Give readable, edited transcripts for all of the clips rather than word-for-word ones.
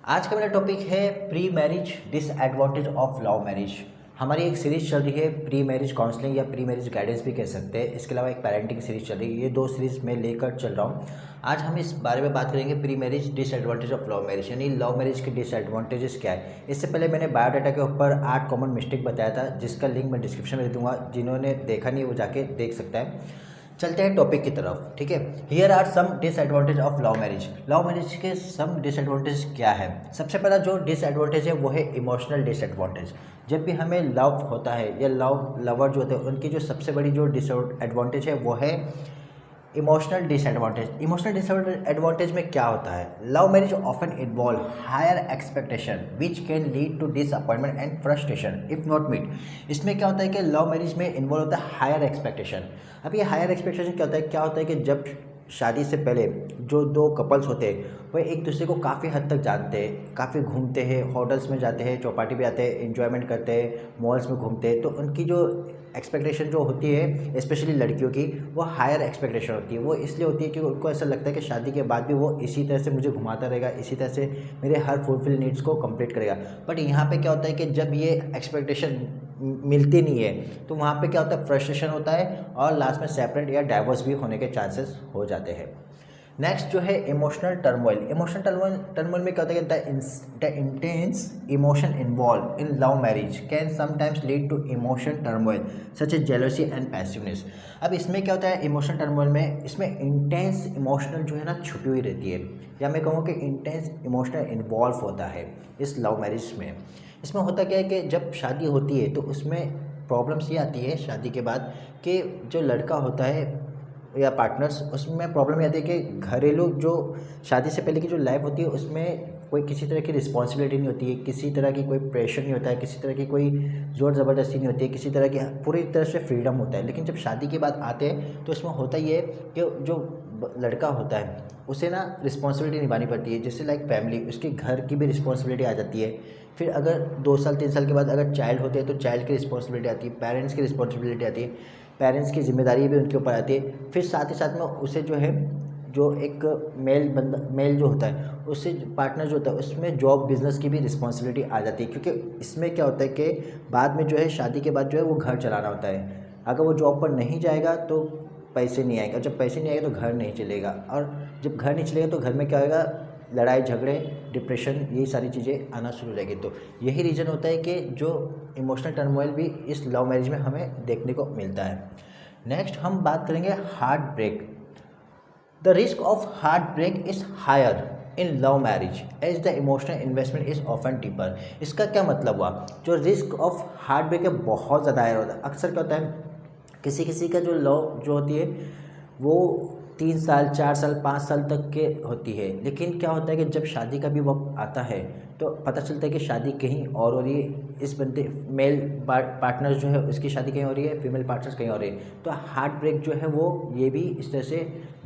आज का मेरा टॉपिक है pre marriage disadvantage of love marriage. हमारी एक सीरीज़ चल रही है प्री मैरिज काउंसलिंग या प्री मैरिज गाइडेंस भी कह सकते हैं। इसके अलावा एक पेरेंटिंग सीरीज़ चल रही है। ये दो सीरीज़ मैं लेकर चल रहा हूँ। आज हम इस बारे में बात करेंगे pre marriage disadvantage of love marriage, यानी लव मैरिज के डिसएडवांटेजेस क्या है। इससे पहले मैंने बायोडाटा के ऊपर 8 कॉमन मिस्टेक बताया था, जिसका लिंक मैं डिस्क्रिप्शन में दे दूँगा। जिन्होंने देखा नहीं वो जाके देख सकता है। चलते हैं टॉपिक की तरफ, ठीक है। Here are some disadvantage of love marriage. Love marriage के सम डिसएडवांटेज क्या है। सबसे पहला जो डिसएडवांटेज है वो है इमोशनल डिसएडवांटेज। जब भी हमें लव होता है या लवर जो होते हैं उनकी जो सबसे बड़ी जो डिसएडवांटेज है वो है इमोशनल डिसएडवांटेज। इमोशनल डिसएडवांटेज में क्या होता है, love marriage often involve higher expectation which can lead to disappointment and frustration if not meet. इसमें क्या होता है कि लव मैरिज में इन्वॉल्व होता है हायर एक्सपेक्टेशन। अब ये हायर एक्सपेक्टेशन क्या होता है कि जब शादी से पहले जो दो कपल्स होते हैं वो एक दूसरे को काफ़ी हद तक जानते हैं, काफ़ी घूमते हैं, होटल्स में जाते हैं, चौपाटी पे जाते हैं, एंजॉयमेंट करते हैं, मॉल्स में घूमते हैं, तो उनकी जो एक्सपेक्टेशन जो होती है स्पेशली लड़कियों की, वो हायर एक्सपेक्टेशन होती है। वो इसलिए होती है कि उनको ऐसा लगता है कि शादी के बाद भी वो इसी तरह से मुझे घुमाता रहेगा, इसी तरह से मेरे हर फुलफिल नीड्स को कंप्लीट करेगा। बट यहाँ पे क्या होता है कि जब ये एक्सपेक्टेशन मिलती नहीं है तो वहाँ पे क्या होता है, फ्रस्ट्रेशन होता है और लास्ट में सेपरेट या डाइवोर्स भी होने के चांसेस हो जाते हैं। नेक्स्ट जो है इमोशनल टर्मोइल। इमोशनल टर्मोइल में क्या होता है कि the intense emotion involve in love marriage can sometimes lead to emotion turmoil such as jealousy and passiveness. अब इसमें क्या होता है इमोशनल टर्मोइल में, इसमें इंटेंस इमोशनल जो है ना छुपी हुई रहती है, या मैं कहूँ कि इंटेंस इमोशनल इन्वॉल्व होता है इस लव मैरिज में। इसमें होता क्या है कि जब शादी होती है तो उसमें प्रॉब्लम्स ये आती है शादी के बाद कि जो लड़का होता है या पार्टनर्स, उसमें प्रॉब्लम ये आती है कि घरेलू जो शादी से पहले की जो लाइफ होती है उसमें कोई किसी तरह की रिस्पॉन्सिबिलिटी नहीं होती है, किसी तरह की कोई प्रेशर नहीं होता है, किसी तरह की कोई ज़ोर ज़बरदस्ती नहीं होती है, किसी तरह की पूरी तरह से फ्रीडम होता है। लेकिन जब शादी के बाद आते हैं तो इसमें होता ये है कि जो लड़का होता है उसे ना रिस्पॉन्सिबिलिटी निभानी पड़ती है, जैसे लाइक फैमिली, उसके घर की भी रिस्पॉन्सिबिलिटी आ जाती है। फिर अगर 2 साल 3 साल के बाद अगर चाइल्ड होते हैं तो चाइल्ड की रिस्पॉन्सिबिलिटी आती है, पेरेंट्स की रिस्पॉन्सिबिलिटी आती है, पेरेंट्स की जिम्मेदारी भी उनके ऊपर आती है। फिर साथ ही साथ में उसे जो है, जो एक मेल जो होता है उससे पार्टनर जो होता है उसमें जॉब बिज़नेस की भी रिस्पॉन्सिबिलिटी आ जाती है। क्योंकि इसमें क्या होता है कि बाद में जो है शादी के बाद जो है वो घर चलाना होता है। अगर वो जॉब पर नहीं जाएगा तो पैसे नहीं आएगा, जब पैसे नहीं आएगा तो घर नहीं चलेगा, और जब घर नहीं चलेगा तो घर में क्या होगा, लड़ाई झगड़े, डिप्रेशन, यही सारी चीज़ें आना शुरू हो जाएगी। तो यही रीज़न होता है कि जो इमोशनल टर्मोइल भी इस लव मैरिज में हमें देखने को मिलता है। नेक्स्ट हम बात करेंगे heart break. The risk of heart break is higher in love marriage as the emotional investment is often deeper. इसका क्या मतलब हुआ, जो रिस्क ऑफ हार्ट ब्रेक है बहुत ज़्यादा हायर होता है। अक्सर क्या होता है किसी किसी का जो लव जो होती है वो 3 साल 4 साल 5 साल तक के होती है, लेकिन क्या होता है कि जब शादी का भी वक्त आता है तो पता चलता है कि शादी कहीं और हो रही है, इस बंदे मेल पार्टनर जो है उसकी शादी कहीं हो रही है, फीमेल पार्टनर्स कहीं हो रही है। तो हार्ट ब्रेक जो है वो ये भी इस तरह से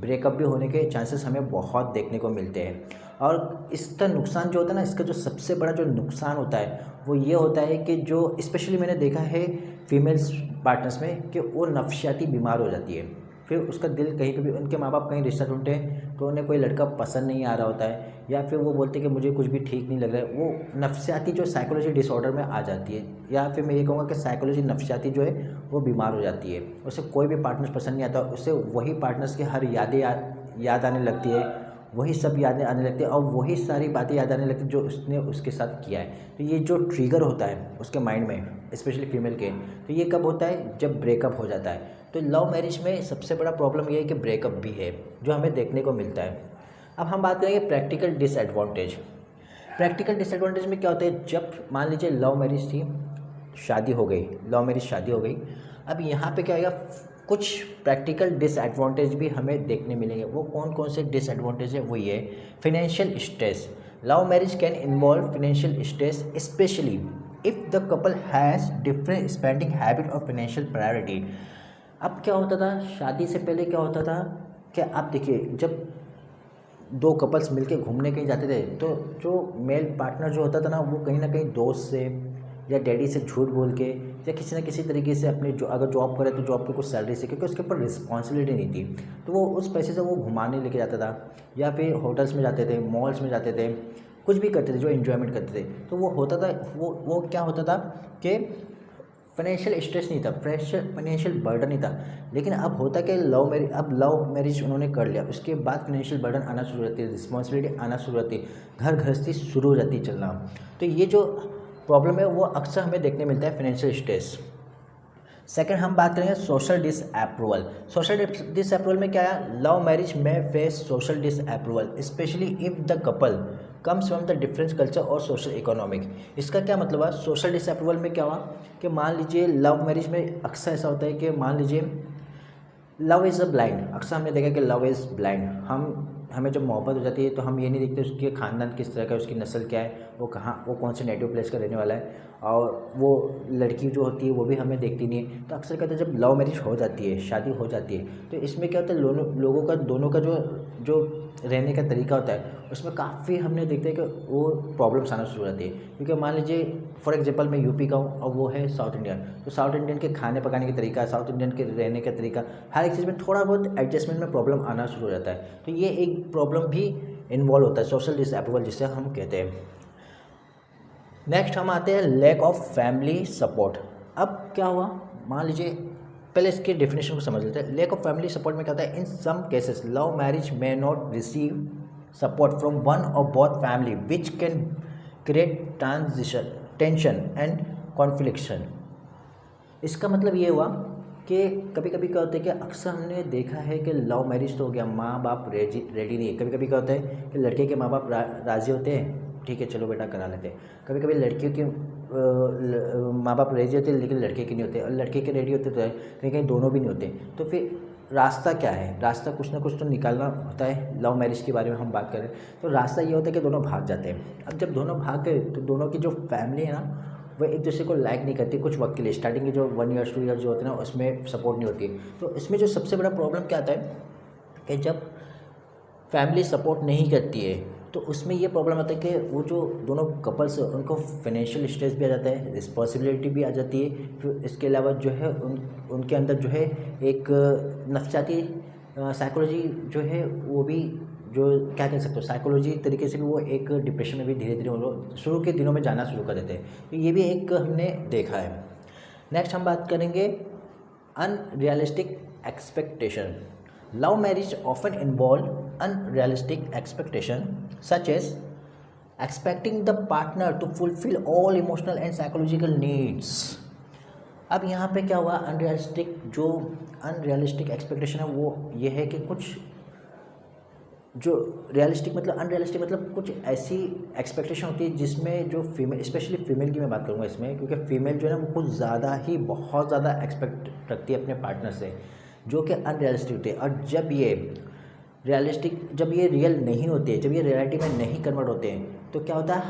ब्रेकअप भी होने के चांसेस हमें बहुत देखने को मिलते हैं। और इसका नुकसान जो होता है ना, इसका जो सबसे बड़ा जो नुकसान होता है वो ये होता है कि जो स्पेशली मैंने देखा है फीमेल्स पार्टनर्स में कि वो नफसियाती बीमार हो जाती है। फिर उसका दिल कहीं पे भी, उनके माँ बाप कहीं रिश्ता ढूंढते हैं तो उन्हें कोई लड़का पसंद नहीं आ रहा होता है, या फिर वो बोलते हैं कि मुझे कुछ भी ठीक नहीं लग रहा है, वो नफसियाती जो साइकोलॉजी डिसऑर्डर में आ जाती है, या फिर मैं ये कहूँगा कि साइकोलॉजी नफसियाती जो है वो बीमार हो जाती है। उसे कोई भी पार्टनर पसंद नहीं आता, उससे वही पार्टनर्स की हर यादें याद आने लगती है, वही सब यादें आने लगती है और वही सारी बातें याद आने लगती है जो उसने उसके साथ किया है। तो ये जो ट्रिगर होता है उसके माइंड में स्पेशली फीमेल के, तो ये कब होता है, जब ब्रेकअप हो जाता है। तो लव मैरिज में सबसे बड़ा प्रॉब्लम ये है कि ब्रेकअप भी है जो हमें देखने को मिलता है। अब हम बात करेंगे प्रैक्टिकल डिसएडवांटेज। प्रैक्टिकल डिसएडवांटेज में क्या होता है, जब मान लीजिए लव मैरिज थी, शादी हो गई, लव मैरिज शादी हो गई, अब यहाँ पे क्या आएगा, कुछ प्रैक्टिकल डिसएडवांटेज भी हमें देखने मिलेंगे। वो कौन कौन से डिसएडवांटेज है, वो ये financial stress. Love marriage can involve financial stress specially if the couple has different spending habit और फाइनेंशियल प्रायोरिटी। अब क्या होता था शादी से पहले, क्या होता था कि आप देखिए जब 2 कपल्स मिलके घूमने कहीं जाते थे तो जो मेल पार्टनर जो होता था ना वो कहीं ना कहीं दोस्त से या डैडी से झूठ बोल के या किसी न किसी तरीके से अपने जो अगर जॉब करे तो जॉब की कुछ सैलरी से, क्योंकि उसके ऊपर रिस्पॉन्सिबिलिटी नहीं थी, तो वो उस पैसे से वो घुमाने लेके जाता था, या फिर होटल्स में जाते थे, मॉल्स में जाते थे, कुछ भी करते थे, जो एन्जॉयमेंट करते थे, तो वो होता था, वो क्या होता था कि फाइनेंशियल स्ट्रेस नहीं था, फाइनेंशियल बर्डन नहीं था। लेकिन अब होता कि लव मैरिज उन्होंने कर लिया, उसके बाद फाइनेंशियल बर्डन आना शुरू रहती है, रिस्पॉन्सिबिलिटी आना शुरू रहती है, घर गृहस्थी शुरू हो जाती है चलना। तो ये जो प्रॉब्लम है वो अक्सर हमें देखने मिलता है, फाइनेंशियल स्ट्रेस। सेकंड हम बात करेंगे सोशल डिसअप्रूवल। सोशल डिसअप्रूवल में क्या है, लव मैरिज में face social disapproval specially if the couple comes from the different culture और सोशल इकोनॉमिक। इसका क्या मतलब है, सोशल डिसअप्रूवल में क्या हुआ कि मान लीजिए लव मैरिज में अक्सर ऐसा होता है कि मान लीजिए लव इज़ अ ब्लाइंड, अक्सर हमने देखा कि लव इज़ ब्लाइंड। हमें जब मोहब्बत हो जाती है तो हम ये नहीं देखते उसके ख़ानदान किस तरह का है, उसकी नस्ल क्या है, वो कौन से नेटिव प्लेस का रहने वाला है, और वो लड़की जो होती है वो भी हमें देखती नहीं है। तो अक्सर कहते हैं जब लव मैरिज हो जाती है, शादी हो जाती है, तो इसमें क्या होता है, लोगों का दोनों का जो रहने का तरीका होता है उसमें काफ़ी हमने देखते हैं कि वो प्रॉब्लम्स आना शुरू हो जाती है। क्योंकि मान लीजिए फॉर एग्जांपल मैं यूपी का हूँ और वो है साउथ इंडियन, तो साउथ इंडियन के खाने पकाने का तरीका, साउथ इंडियन के रहने का तरीका, हर एक चीज़ में थोड़ा बहुत एडजस्टमेंट में प्रॉब्लम आना शुरू हो जाता है। तो ये एक प्रॉब्लम भी इन्वॉल्व होता है, सोशल डिसअप्रूवल जिसे हम कहते हैं। नेक्स्ट हम आते हैं लैक ऑफ फैमिली सपोर्ट। अब क्या हुआ, मान लीजिए पहले इसके डेफिनेशन को समझ लेते हैं। लैक ऑफ फैमिली सपोर्ट में क्या होता है, in some cases love marriage may not receive support from one और both family which can create transition tension and confliction. इसका मतलब ये हुआ कि कभी कभी क्या होता है कि अक्सर हमने देखा है कि लव मैरिज तो हो गया, माँ बाप रेडी नहीं है। कभी कभी क्या होता है कि लड़के के माँ बाप राज़ी होते हैं, ठीक है चलो बेटा करा लेते हैं। कभी कभी लड़कियों के माँ बाप रेडी होते हैं लेकिन लड़के के नहीं होते, और लड़के के रेडी होते तो है, कहीं कहीं दोनों भी नहीं होते। तो फिर रास्ता क्या है, रास्ता कुछ ना कुछ तो निकालना होता है। लव मैरिज के बारे में हम बात करें तो रास्ता ये होता है कि दोनों भाग जाते हैं। अब जब दोनों भाग गए तो दोनों की जो फैमिली है ना वो एक दूसरे को लाइक नहीं करती कुछ वक्त के लिए। स्टार्टिंग के जो 1 ईयर 2 ईयर जो होते हैं ना उसमें सपोर्ट नहीं होती। तो इसमें जो सबसे बड़ा प्रॉब्लम क्या आता है कि जब फैमिली सपोर्ट नहीं करती है तो उसमें ये प्रॉब्लम आता है कि वो जो दोनों कपल्स उनको फाइनेंशियल स्ट्रेस भी आ जाता है, रिस्पॉन्सिबिलिटी भी आ जाती है। फिर इसके अलावा जो है उनके अंदर जो है एक नफसियाती साइकोलॉजी जो है वो भी, जो क्या कह सकते हो, साइकोलॉजी तरीके से भी वो एक डिप्रेशन में भी धीरे धीरे वो लोग शुरू के दिनों में जाना शुरू कर देते हैं। तो ये भी एक हमने देखा है। नेक्स्ट हम बात करेंगे unrealistic expectation. Love marriage often involve unrealistic expectation such as expecting the partner to fulfill all emotional and psychological needs। अब यहाँ पे क्या हुआ, अनरियलिस्टिक एक्सपेक्टेशन है वो ये है कि कुछ जो रियलिस्टिक मतलब अनरियलिस्टिक मतलब कुछ ऐसी एक्सपेक्टेशन होती है जिसमें जो फीमेल, स्पेशली फीमेल की मैं बात करूँगा इसमें, क्योंकि फीमेल जो है ना वो कुछ ज़्यादा ही बहुत ज़्यादा एक्सपेक्ट रखती है अपने पार्टनर से, जो कि अनरियलिस्टिक होती है। और जब ये रियल नहीं होते, जब ये रियलिटी में नहीं कन्वर्ट होते हैं तो क्या होता है,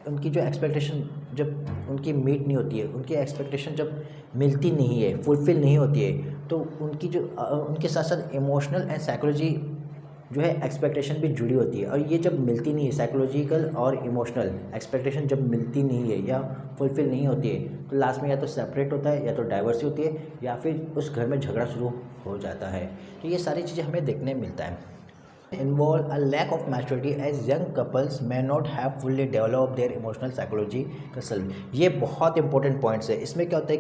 उनकी जो एक्सपेक्टेशन जब उनकी मीट नहीं होती है, उनकी एक्सपेक्टेशन जब मिलती नहीं है, फुलफ़िल नहीं होती है, तो उनकी जो उनके साथ साथ इमोशनल एंड साइकोलॉजी जो है एक्सपेक्टेशन भी जुड़ी होती है। और ये जब मिलती नहीं है, साइकोलॉजिकल और इमोशनल एक्सपेक्टेशन जब मिलती नहीं है या फुलफ़िल नहीं होती है तो लास्ट में या तो सेपरेट होता है या तो डाइवर्स होती है या फिर उस घर में झगड़ा शुरू हो जाता है। तो ये सारी चीज़ें हमें देखने मिलता है। involve a lack of maturity as young couples may not have fully developed their emotional psychology self। ये बहुत इंपॉर्टेंट पॉइंट्स है। इसमें क्या होता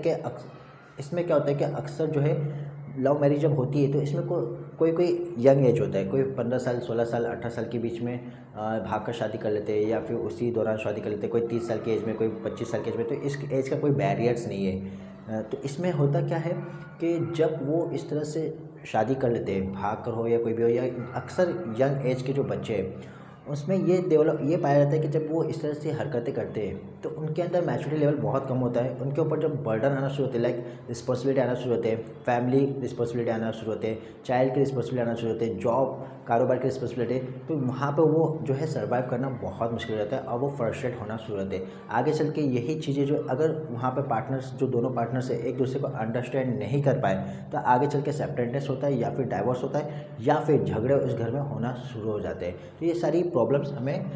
है कि अक्सर जो है लव मैरिज जब होती है तो इसमें कोई यंग एज होता है, कोई 15 साल 16 साल 18 साल के बीच में भाग कर शादी कर लेते हैं या फिर उसी दौरान शादी कर लेते हैं, कोई 30 साल की एज में, कोई 25 साल की एज में। तो इस एज का कोई बैरियर्स नहीं है। तो इसमें होता क्या है कि जब वो इस तरह से शादी कर लेते हैं, भाग कर हो या कोई भी हो, या अक्सर यंग एज के जो बच्चे हैं उसमें ये पाया जाता है कि जब वो इस तरह से हरकतें करते हैं तो उनके अंदर मैच्योरिटी लेवल बहुत कम होता है। उनके ऊपर जब बर्डन आना शुरू होते हैं, लाइक रिस्पॉन्सिबिलिटी आना शुरू होते हैं, फैमिली रिस्पॉन्सिबिलिटी आना शुरू होते हैं, चाइल्ड की रिस्पॉन्सिबिलिटी आना शुरू होते हैं, जॉब कारोबार की रिस्पॉन्सिबिलिटी, तो वहाँ पर वो जो है सर्वाइव करना बहुत मुश्किल हो जाता है और वो फ्रस्ट्रेट होना शुरू होते हैं। आगे चल के यही चीज़ें जो अगर वहाँ पर पार्टनर्स जो दोनों पार्टनर्स है एक दूसरे को अंडरस्टैंड नहीं कर पाए तो आगे चल के सेपरेटनेस होता है या फिर डाइवोर्स होता है या फिर झगड़े उस घर में होना शुरू हो जाते हैं। तो ये सारी प्रॉब्लम्स हमें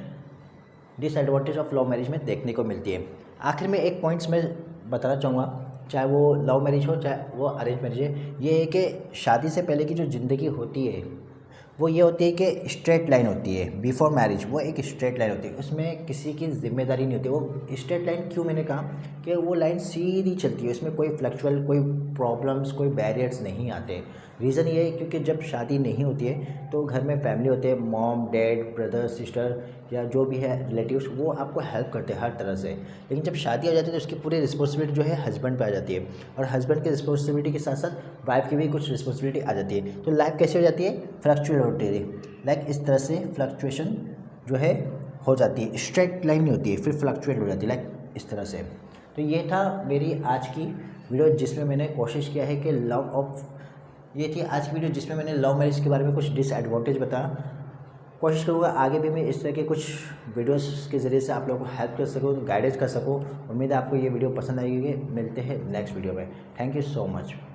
डिसएडवांटेज ऑफ लव मैरिज में देखने को मिलती है। आखिर में एक पॉइंट्स मैं बताना चाहूँगा, चाहे वो लव मैरिज हो चाहे वो अरेंज मैरिज है, ये है कि शादी से पहले की जो ज़िंदगी होती है वो ये होती है कि स्ट्रेट लाइन होती है बिफोर मैरिज, वो एक स्ट्रेट लाइन होती है, उसमें किसी की जिम्मेदारी नहीं होती। वो स्ट्रेट लाइन क्यों मैंने कहा कि वो लाइन सीधी चलती है, उसमें कोई फ्लक्चुअल, कोई प्रॉब्लम्स, कोई बैरियर्स नहीं आते। रीज़न ये है क्योंकि जब शादी नहीं होती है तो घर में फैमिली होते हैं, मॉम डैड ब्रदर सिस्टर या जो भी है रिलेटिव्स, वो आपको हेल्प करते हैं हर तरह से। लेकिन जब शादी हो जाती है तो उसकी पूरी रिस्पॉन्सिबिलिटी जो है हस्बैंड पे आ जाती है, और हस्बैंड की रिस्पॉन्सिबिलिटी के साथ साथ वाइफ की भी कुछ रिस्पॉन्सिबिलिटी आ जाती है। तो लाइफ कैसे हो जाती है, फ्लक्चुएट होती है, लाइक इस तरह से फ्लक्चुएशन जो है हो जाती है, स्ट्रेट लाइन नहीं होती है, फिर फ्लक्चुएट हो जाती है लाइक इस तरह से। तो ये था मेरी आज की वीडियो जिसमें मैंने कोशिश किया है कि ये थी आज की वीडियो जिसमें मैंने लव मैरिज के बारे में कुछ डिसएडवांटेज बताया। कोशिश करूँगा आगे भी मैं इस तरह के कुछ वीडियोस के ज़रिए से आप लोगों को हेल्प कर सकूँ, गाइडेंस कर सकूँ। उम्मीद है आपको ये वीडियो पसंद आएगी। मिलते हैं नेक्स्ट वीडियो में। Thank you so much.